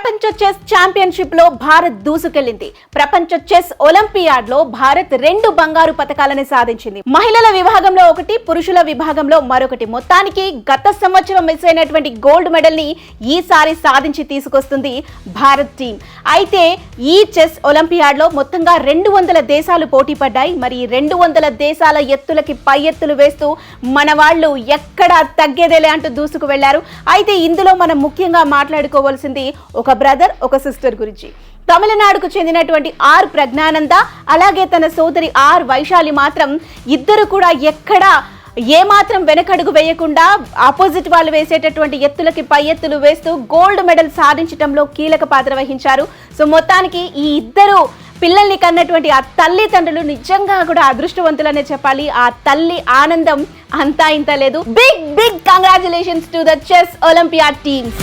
ప్రపంచ chess championship లో భారత్ దూసుకెళ్లింది. ప్రపంచ చెస్ ఒలింపియాడ్ లో భారత్ 2 బంగారు పతకాలను సాధించింది. మహిళల విభాగంలో ఒకటి, పురుషుల విభాగంలో మరొకటి. మొత్తానికి గత సంవత్సరం మిస్ అయినటువంటి గోల్డ్ మెడల్ ని ఈసారి సాధించి తీసుకొస్తుంది భారత్ టీం. అయితే ఈ చెస్ ఒలింపియాడ్ లో మొత్తంగా 200 దేశాలు పోటీ పడ్డాయి. మరి 200 దేశాల ఎత్తులకి పై ఎత్తులు వేస్తూ మన వాళ్ళు ఎక్కడా తగ్గేదేలే అంటూ దూసుకు వెళ్లారు. అయితే ఇందులో మనం ముఖ్యంగా మాట్లాడుకోవాల్సింది ఒక బ్రదర్, ఒక సిస్టర్ గురించి. తమిళనాడుకు చెందినటువంటి ఆర్ ప్రజ్ఞానంద, అలాగే తన సోదరి ఆర్ వైశాలి మాత్రం ఇద్దరు కూడా ఎక్కడా ఏమాత్రం వెనకడుగు వేయకుండా ఆపోజిట్ వాళ్ళు వేసేటటువంటి ఎత్తులకి పై ఎత్తులు వేస్తూ గోల్డ్ మెడల్ సాధించడంలో కీలక పాత్ర వహించారు. సో మొత్తానికి ఈ ఇద్దరు పిల్లల్ని కన్నటువంటి ఆ తల్లిదండ్రులు నిజంగా కూడా అదృష్టవంతులనే చెప్పాలి. ఆ తల్లి ఆనందం అంతా ఇంత లేదు. Big congratulations to the chess Olympiad teams.